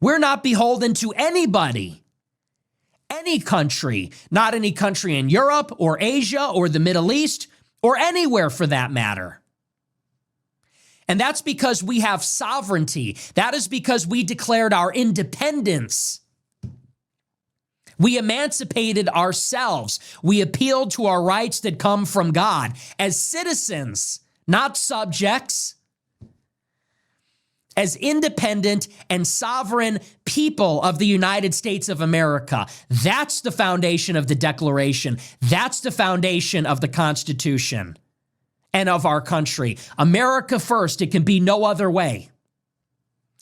We're not beholden to anybody, any country, not any country in Europe or Asia or the Middle East or anywhere for that matter. And that's because we have sovereignty. That is because we declared our independence. We emancipated ourselves. We appealed to our rights that come from God as citizens, not subjects, as independent and sovereign people of the United States of America. That's the foundation of the Declaration. That's the foundation of the Constitution and of our country. America first. It can be no other way.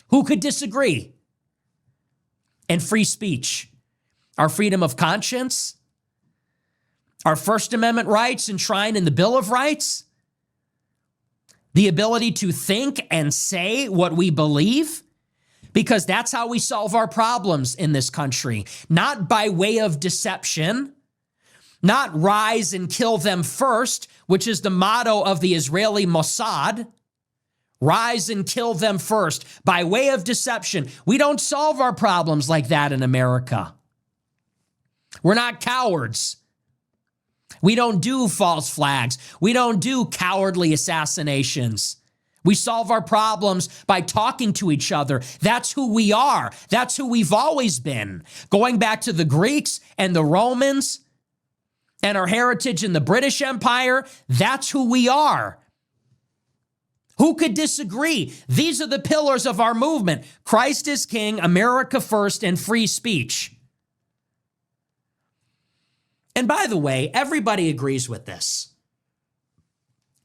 Who could disagree? And free speech, our freedom of conscience, our First Amendment rights enshrined in the Bill of Rights, the ability to think and say what we believe, because that's how we solve our problems in this country. Not by way of deception, not rise and kill them first, which is the motto of the Israeli Mossad. Rise and kill them first by way of deception. We don't solve our problems like that in America. We're not cowards. We don't do false flags. We don't do cowardly assassinations. We solve our problems by talking to each other. That's who we are. That's who we've always been. Going back to the Greeks and the Romans and our heritage in the British Empire, that's who we are. Who could disagree? These are the pillars of our movement. Christ is King, America first, and free speech. And by the way, everybody agrees with this.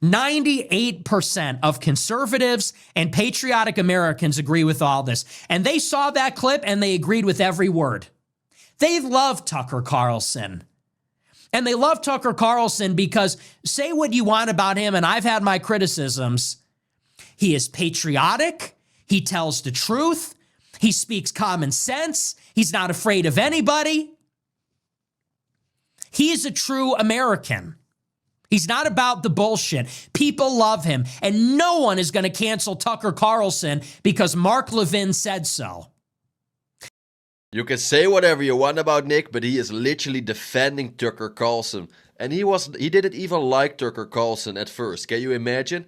98% of conservatives and patriotic Americans agree with all this. And they saw that clip and they agreed with every word. They love Tucker Carlson. And they love Tucker Carlson because, say what you want about him, and I've had my criticisms, he is patriotic, he tells the truth, he speaks common sense, he's not afraid of anybody. He is a true American. He's not about the bullshit. People love him, and no one is going to cancel Tucker Carlson because Mark Levin said so. You can say whatever you want about Nick, but he is literally defending Tucker Carlson. And he didn't even like Tucker Carlson at first. Can you imagine?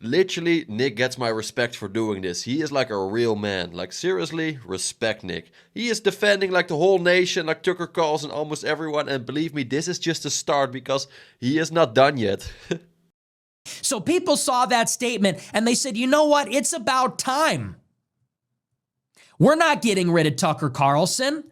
Literally, Nick gets my respect for doing this. He is like a real man. Like, seriously, respect Nick. He is defending like the whole nation, like Tucker Carlson, almost everyone. And believe me, this is just a start because he is not done yet. So people saw that statement and they said, you know what? It's about time. We're not getting rid of Tucker Carlson.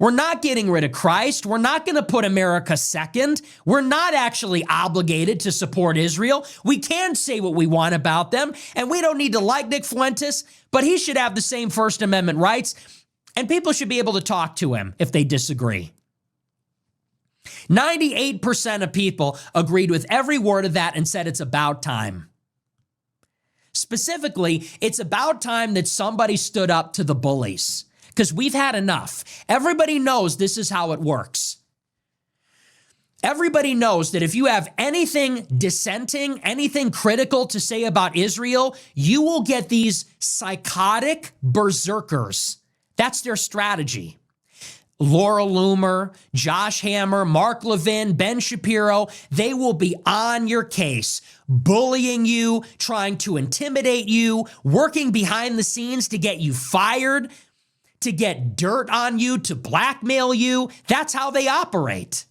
We're not getting rid of Christ. We're not going to put America second. We're not actually obligated to support Israel. We can say what we want about them, and we don't need to like Nick Fuentes, but he should have the same First Amendment rights, and people should be able to talk to him if they disagree. 98% of people agreed with every word of that and said it's about time. Specifically, it's about time that somebody stood up to the bullies. Because we've had enough. Everybody knows this is how it works. Everybody knows that if you have anything dissenting, anything critical to say about Israel, you will get these psychotic berserkers. That's their strategy. Laura Loomer, Josh Hammer, Mark Levin, Ben Shapiro, they will be on your case, bullying you, trying to intimidate you, working behind the scenes to get you fired, to get dirt on you, to blackmail you. That's how they operate.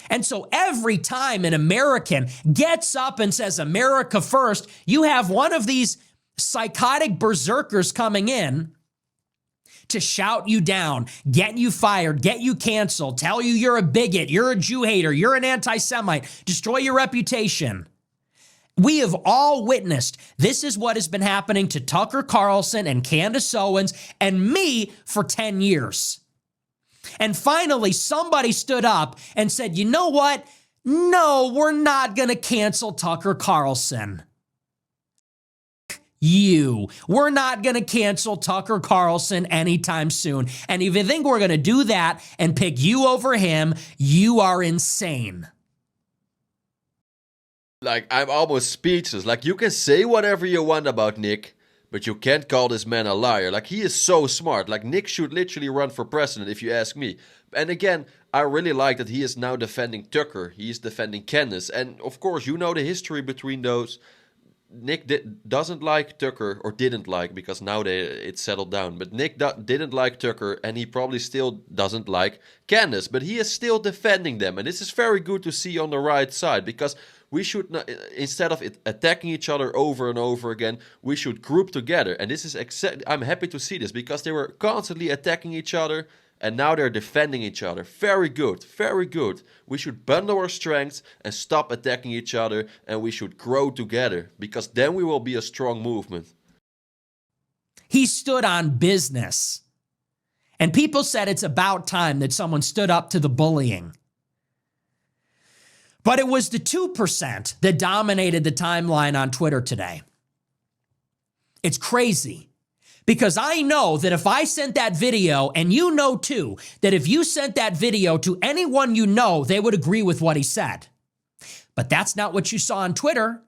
And so every time an American gets up and says America first, you have one of these psychotic berserkers coming in to shout you down, get you fired, get you canceled, tell you you're a bigot, you're a Jew hater, you're an anti-Semite, destroy your reputation. We have all witnessed this is what has been happening to Tucker Carlson and Candace Owens and me for 10 years. And finally, somebody stood up and said, you know what? No, we're not going to cancel Tucker Carlson. We're not going to cancel Tucker Carlson anytime soon. And if you think we're going to do that and pick you over him, you are insane. Like, I'm almost speechless. Like, you can say whatever you want about Nick, but you can't call this man a liar. Like, he is so smart. Like, Nick should literally run for president, if you ask me. And again, I really like that he is now defending Tucker. He is defending Candace. And of course, you know the history between those. Nick doesn't like Tucker, or didn't like, because now it's settled down. But Nick didn't like Tucker, and he probably still doesn't like Candace. But he is still defending them. And this is very good to see on the right side, because we should not, instead of attacking each other over and over again, we should group together. And this is I'm happy to see this, because they were constantly attacking each other, and now they're defending each other. Very good, very good. We should bundle our strengths and stop attacking each other, and we should grow together, because then we will be a strong movement. He stood on business. And people said it's about time that someone stood up to the bullying. But it was the 2% that dominated the timeline on Twitter today. It's crazy. Because I know that if I sent that video, and you know too, that if you sent that video to anyone you know, they would agree with what he said. But that's not what you saw on Twitter.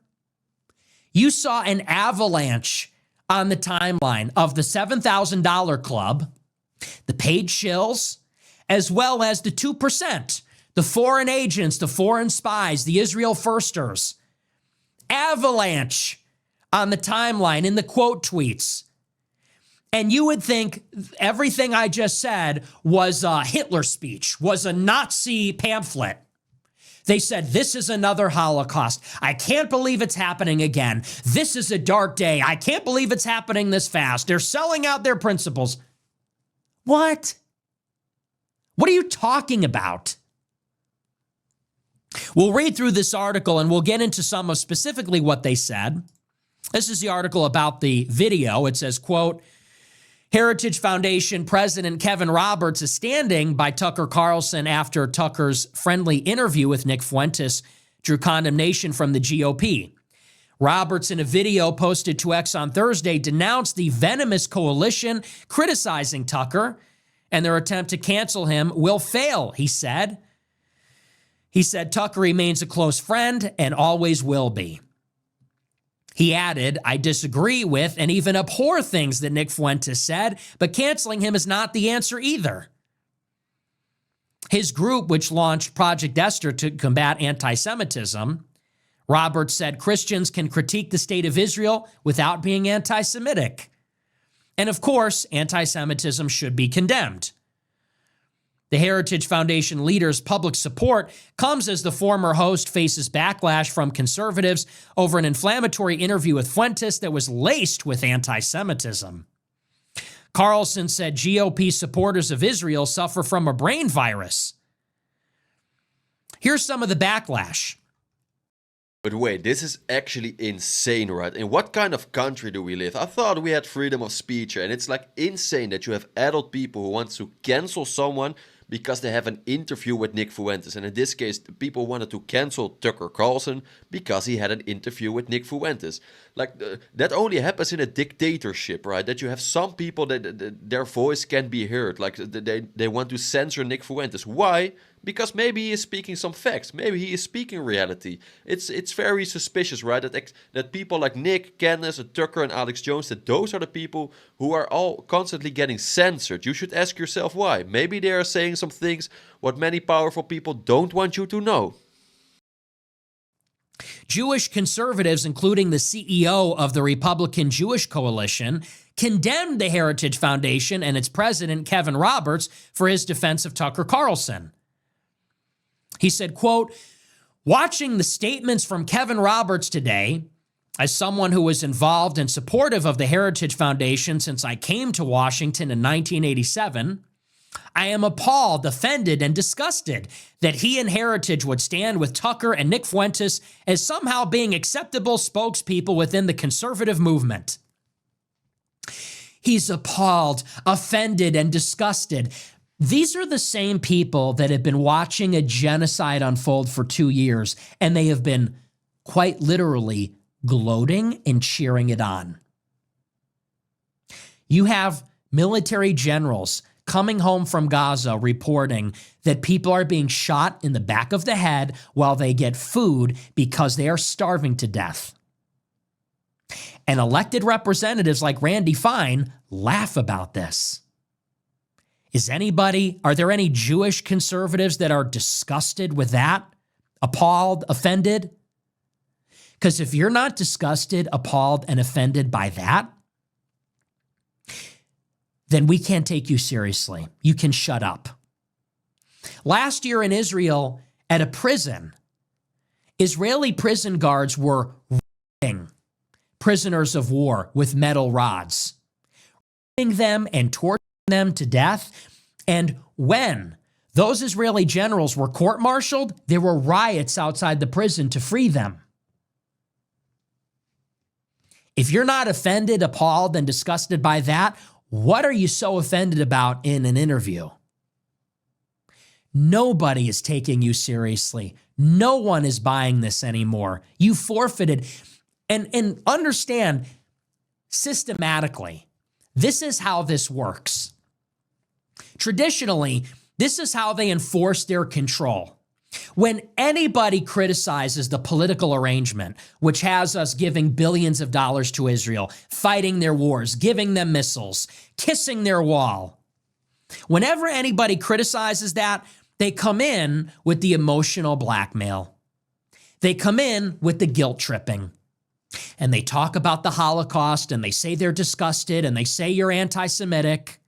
You saw an avalanche on the timeline of the $7,000 club, the paid shills, as well as the 2%, the foreign agents, the foreign spies, the Israel firsters. Avalanche on the timeline in the quote tweets. And you would think everything I just said was a Hitler speech, was a Nazi pamphlet. They said, this is another Holocaust. I can't believe it's happening again. This is a dark day. I can't believe it's happening this fast. They're selling out their principles. What? What are you talking about? We'll read through this article and we'll get into some of specifically what they said. This is the article about the video. It says, quote, Heritage Foundation President Kevin Roberts is standing by Tucker Carlson after Tucker's friendly interview with Nick Fuentes drew condemnation from the GOP. Roberts, in a video posted to X on Thursday, denounced the venomous coalition criticizing Tucker, and their attempt to cancel him will fail, he said. He said Tucker remains a close friend and always will be. He added, I disagree with and even abhor things that Nick Fuentes said, but canceling him is not the answer either. His group, which launched Project Esther to combat anti-Semitism, Roberts said Christians can critique the state of Israel without being anti-Semitic. And of course, anti-Semitism should be condemned. The Heritage Foundation leader's public support comes as the former host faces backlash from conservatives over an inflammatory interview with Fuentes that was laced with anti-Semitism. Carlson said GOP supporters of Israel suffer from a brain virus. Here's some of the backlash. But wait, this is actually insane, right? In what kind of country do we live? I thought we had freedom of speech, and it's like insane that you have adult people who want to cancel someone because they have an interview with Nick Fuentes. And in this case, people wanted to cancel Tucker Carlson because he had an interview with Nick Fuentes. Like, that only happens in a dictatorship, right? That you have some people that their voice can be heard. Like, they want to censor Nick Fuentes. Why? Because maybe he is speaking some facts. Maybe he is speaking reality. It's very suspicious, right? That people like Nick, Candace, Tucker, and Alex Jones, that those are the people who are all constantly getting censored. You should ask yourself why. Maybe they are saying some things what many powerful people don't want you to know. Jewish conservatives, including the CEO of the Republican Jewish Coalition, condemned the Heritage Foundation and its president, Kevin Roberts, for his defense of Tucker Carlson. He said, quote, watching the statements from Kevin Roberts today, as someone who was involved and supportive of the Heritage Foundation since I came to Washington in 1987, I am appalled, offended, and disgusted that he and Heritage would stand with Tucker and Nick Fuentes as somehow being acceptable spokespeople within the conservative movement. He's appalled, offended, and disgusted. These are the same people that have been watching a genocide unfold for 2 years, and they have been quite literally gloating and cheering it on. You have military generals coming home from Gaza reporting that people are being shot in the back of the head while they get food because they are starving to death. And elected representatives like Randy Fine laugh about this. Are there any Jewish conservatives that are disgusted with that? Appalled, offended? Because if you're not disgusted, appalled, and offended by that, then we can't take you seriously. You can shut up. Last year in Israel, at a prison, Israeli prison guards were whipping prisoners of war with metal rods, whipping them and torturing them to death. And when those Israeli generals were court-martialed, there were riots outside the prison to free them. If you're not offended, appalled, and disgusted by that, what are you so offended about in an interview? Nobody is taking you seriously. No one is buying this anymore. You forfeited. And understand, systematically, this is how this works. Traditionally, this is how they enforce their control. When anybody criticizes the political arrangement, which has us giving billions of dollars to Israel, fighting their wars, giving them missiles, kissing their wall, whenever anybody criticizes that, they come in with the emotional blackmail. They come in with the guilt tripping. And they talk about the Holocaust, and they say they're disgusted, and they say you're anti-Semitic.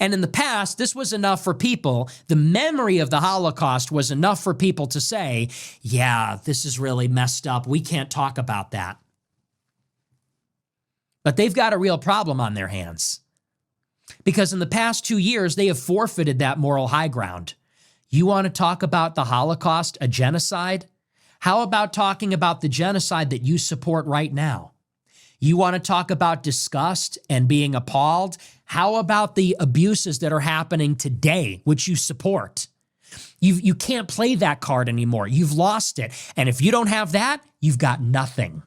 And in the past, this was enough for people. The memory of the Holocaust was enough for people to say, yeah, this is really messed up. We can't talk about that. But they've got a real problem on their hands. Because in the past 2 years, they have forfeited that moral high ground. You want to talk about the Holocaust, a genocide? How about talking about the genocide that you support right now? You want to talk about disgust and being appalled? How about the abuses that are happening today, which you support? You can't play that card anymore. You've lost it. And if you don't have that, you've got nothing.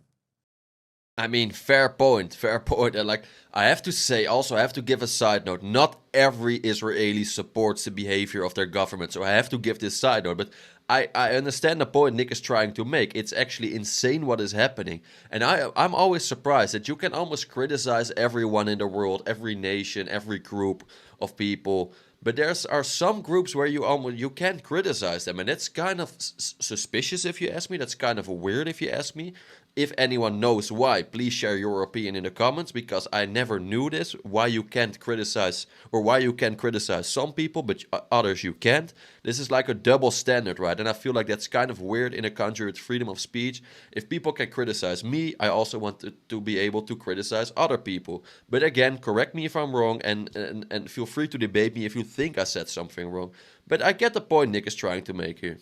I mean, fair point, fair point. And like, I have to say, also, I have to give a side note. Not every Israeli supports the behavior of their government. So I have to give this side note. But I understand the point Nick is trying to make. It's actually insane what is happening. And I'm always surprised that you can almost criticize everyone in the world, every nation, every group of people. But there are some groups where you can't criticize them. And that's kind of suspicious if you ask me. That's kind of weird if you ask me. If anyone knows why, please share your opinion in the comments, because I never knew this, why you can't criticize, or why you can criticize some people, but others you can't. This is like a double standard, right? And I feel like that's kind of weird in a country with freedom of speech. If people can criticize me, I also want to be able to criticize other people. But again, correct me if I'm wrong, and feel free to debate me if you think I said something wrong. But I get the point Nick is trying to make here.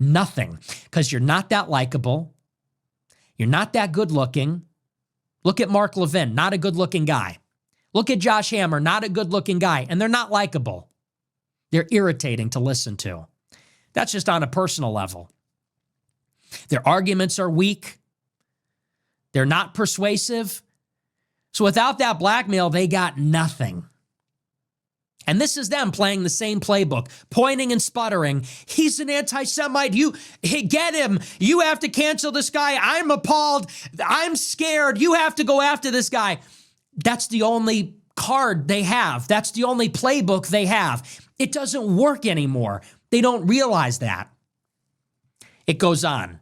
Nothing, because you're not that likable. You're not that good looking. Look at Mark Levin, not a good looking guy. Look at Josh Hammer, not a good looking guy. And they're not likable. They're irritating to listen to. That's just on a personal level. Their arguments are weak. They're not persuasive. So without that blackmail, they got nothing. And this is them playing the same playbook, pointing and sputtering. He's an anti-Semite. Get him. You have to cancel this guy. I'm appalled. I'm scared. You have to go after this guy. That's the only card they have. That's the only playbook they have. It doesn't work anymore. They don't realize that. It goes on.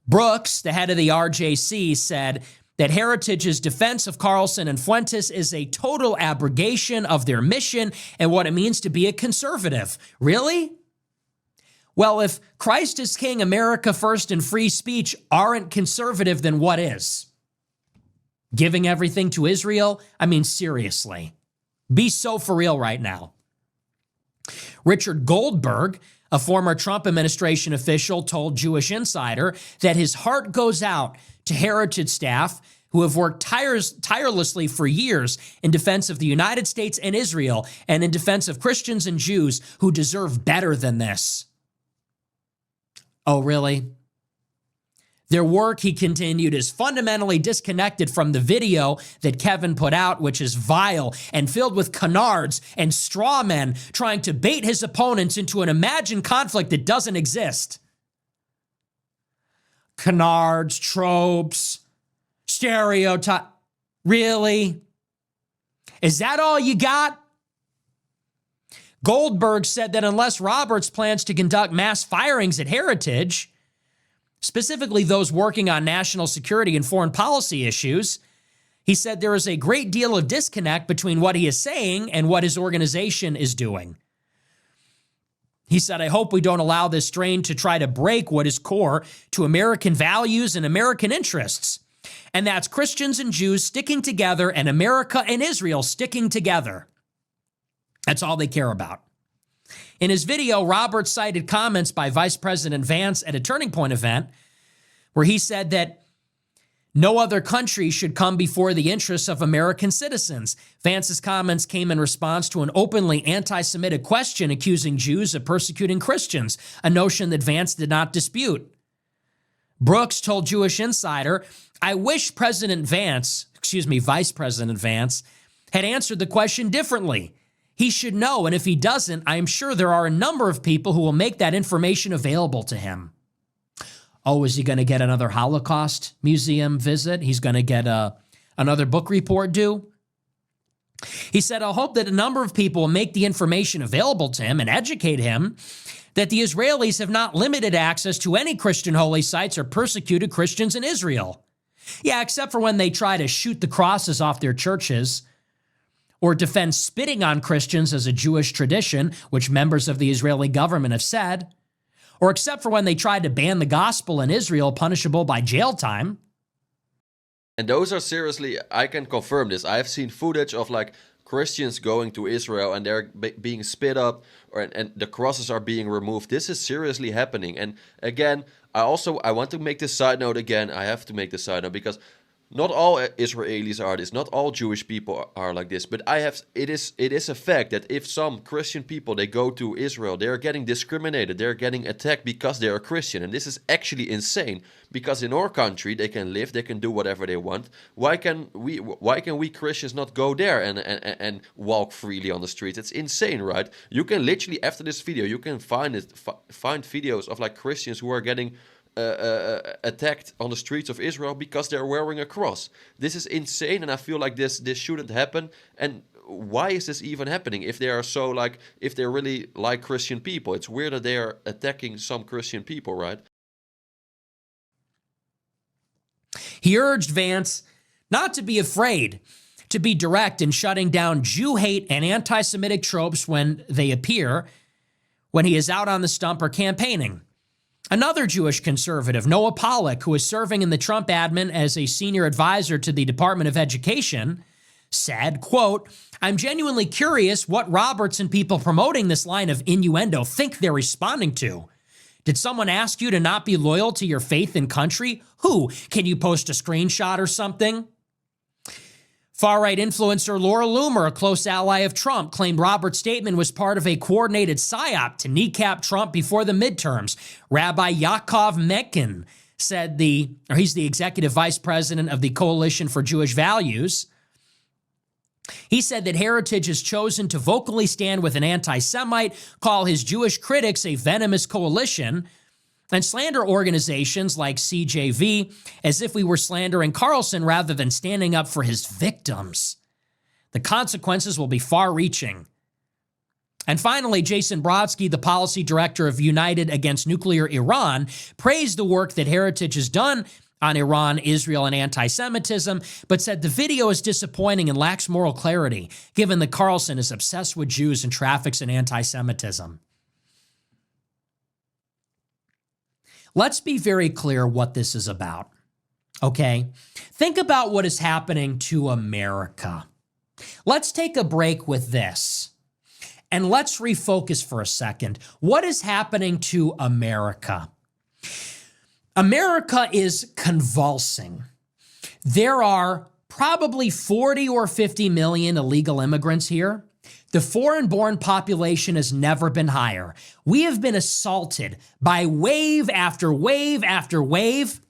Brooks, the head of the RJC, said that Heritage's defense of Carlson and Fuentes is a total abrogation of their mission and what it means to be a conservative. Really? Well, if Christ is King, America first, and free speech aren't conservative, then what is? Giving everything to Israel? I mean, seriously. Be so for real right now. Richard Goldberg, a former Trump administration official, told Jewish Insider that his heart goes out to Heritage staff who have worked tirelessly for years in defense of the United States and Israel and in defense of Christians and Jews who deserve better than this. Oh, really? Their work, he continued, is fundamentally disconnected from the video that Kevin put out, which is vile and filled with canards and straw men trying to bait his opponents into an imagined conflict that doesn't exist. Canards, tropes, stereotype. Really? Is that all you got? Goldberg said that unless Roberts plans to conduct mass firings at Heritage, specifically those working on national security and foreign policy issues, he said there is a great deal of disconnect between what he is saying and what his organization is doing. He said, I hope we don't allow this strain to try to break what is core to American values and American interests. And that's Christians and Jews sticking together and America and Israel sticking together. That's all they care about. In his video, Roberts cited comments by Vice President Vance at a Turning Point event where he said that no other country should come before the interests of American citizens. Vance's comments came in response to an openly anti-Semitic question accusing Jews of persecuting Christians, a notion that Vance did not dispute. Brooks told Jewish Insider, I wish Vice President Vance had answered the question differently. He should know, and if he doesn't, I am sure there are a number of people who will make that information available to him. Oh, is he going to get another Holocaust museum visit? He's going to get another book report due? He said, I'll hope that a number of people will make the information available to him and educate him that the Israelis have not limited access to any Christian holy sites or persecuted Christians in Israel. Yeah, except for when they try to shoot the crosses off their churches or defend spitting on Christians as a Jewish tradition, which members of the Israeli government have said, or except for when they tried to ban the gospel in Israel, punishable by jail time. And those are seriously, I can confirm this. I've seen footage of like Christians going to Israel and they're being spit up and the crosses are being removed. This is seriously happening. And again, I want to make this side note again. I have to make this side note because not all Israelis are this. Not all Jewish people are like this. But it is a fact that if some Christian people, they go to Israel, they're getting discriminated. They're getting attacked because they're a Christian. And this is actually insane. Because in our country, they can live, they can do whatever they want. Why can we Christians not go there and walk freely on the streets? It's insane, right? You can literally, after this video, you can find videos of like Christians who are getting attacked on the streets of Israel because they're wearing a cross. This is insane, and I feel like this shouldn't happen. And why is this even happening if they are so like, if they're really like Christian people? It's weird that they are attacking some Christian people, right? He urged Vance not to be afraid to be direct in shutting down Jew hate and anti-Semitic tropes when they appear, when he is out on the stump or campaigning. Another Jewish conservative, Noah Pollack, who is serving in the Trump admin as a senior advisor to the Department of Education, said, quote, I'm genuinely curious what Roberts and people promoting this line of innuendo think they're responding to. Did someone ask you to not be loyal to your faith and country? Who? Can you post a screenshot or something? Far-right influencer Laura Loomer, a close ally of Trump, claimed Roberts' statement was part of a coordinated psyop to kneecap Trump before the midterms. Rabbi Yaakov Menken said he's the executive vice president of the Coalition for Jewish Values. He said that Heritage has chosen to vocally stand with an anti-Semite, call his Jewish critics a venomous coalition, and slander organizations like CJV as if we were slandering Carlson rather than standing up for his victims. The consequences will be far-reaching. And finally, Jason Brodsky, the policy director of United Against Nuclear Iran, praised the work that Heritage has done on Iran, Israel, and anti-Semitism, but said the video is disappointing and lacks moral clarity, given that Carlson is obsessed with Jews and traffics in anti-Semitism. Let's be very clear what this is about, okay? Think about what is happening to America. Let's take a break with this, and let's refocus for a second. What is happening to America? America is convulsing. There are probably 40 or 50 million illegal immigrants here. The foreign-born population has never been higher. We have been assaulted by wave after wave after wave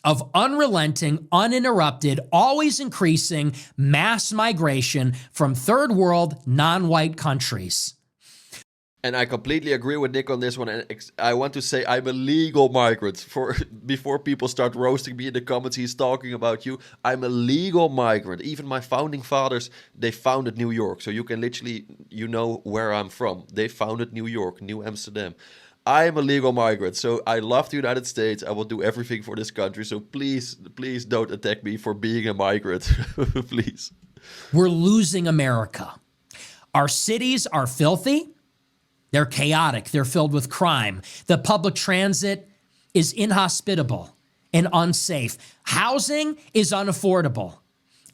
of unrelenting, uninterrupted, always increasing mass migration from third world, non-white countries. And I completely agree with Nick on this one. And I want to say I'm a legal migrant. Before people start roasting me in the comments, he's talking about you. I'm a legal migrant. Even my founding fathers, they founded New York. So you can literally, you know where I'm from. They founded New York, New Amsterdam. I am a legal migrant. So I love the United States. I will do everything for this country. So please, please don't attack me for being a migrant. Please. We're losing America. Our cities are filthy. They're chaotic. They're filled with crime. The public transit is inhospitable and unsafe. Housing is unaffordable.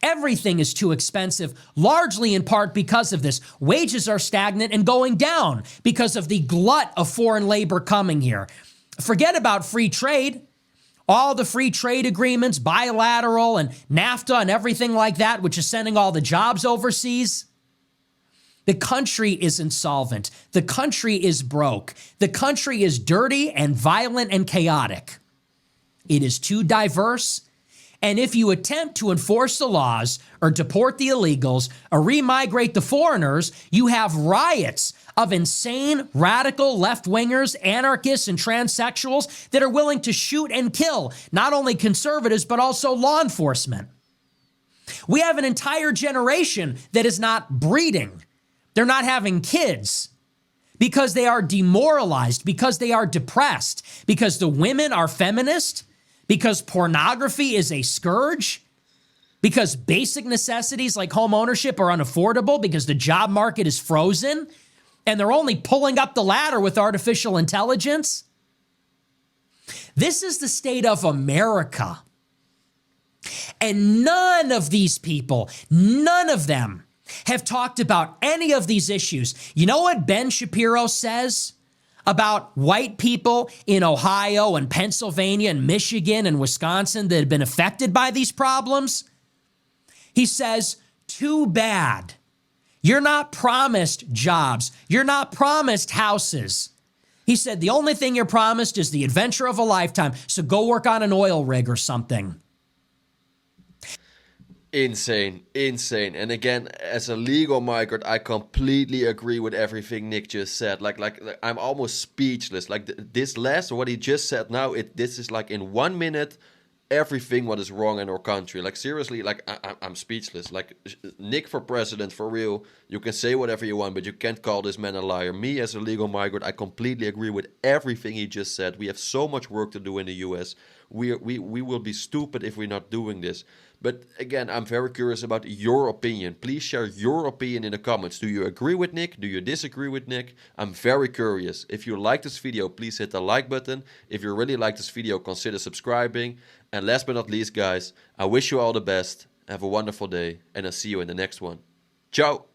Everything is too expensive, largely in part because of this. Wages are stagnant and going down because of the glut of foreign labor coming here. Forget about free trade. All the free trade agreements, bilateral and NAFTA and everything like that, which is sending all the jobs overseas. The country is insolvent. The country is broke. The country is dirty and violent and chaotic. It is too diverse. And if you attempt to enforce the laws or deport the illegals or remigrate the foreigners, you have riots of insane, radical left-wingers, anarchists, and transsexuals that are willing to shoot and kill not only conservatives, but also law enforcement. We have an entire generation that is not breeding. They're not having kids because they are demoralized, because they are depressed, because the women are feminist, because pornography is a scourge, because basic necessities like home ownership are unaffordable, because the job market is frozen, and they're only pulling up the ladder with artificial intelligence. This is the state of America. And none of these people, none of them, have talked about any of these issues. You know what Ben Shapiro says about white people in Ohio and Pennsylvania and Michigan and Wisconsin that have been affected by these problems? He says, too bad. You're not promised jobs. You're not promised houses. He said, the only thing you're promised is the adventure of a lifetime, so go work on an oil rig or something. Insane, insane. And again, as a legal migrant, I completely agree with everything Nick just said. Like I'm almost speechless. Like this last, what he just said now, this is like in 1 minute, everything what is wrong in our country. Like seriously, like I'm speechless. Like Nick for president, for real. You can say whatever you want, but you can't call this man a liar. Me as a legal migrant, I completely agree with everything he just said. We have so much work to do in the US. We will be stupid if we're not doing this. But again, I'm very curious about your opinion. Please share your opinion in the comments. Do you agree with Nick? Do you disagree with Nick? I'm very curious. If you like this video, please hit the like button. If you really like this video, consider subscribing. And last but not least, guys, I wish you all the best. Have a wonderful day, and I'll see you in the next one. Ciao!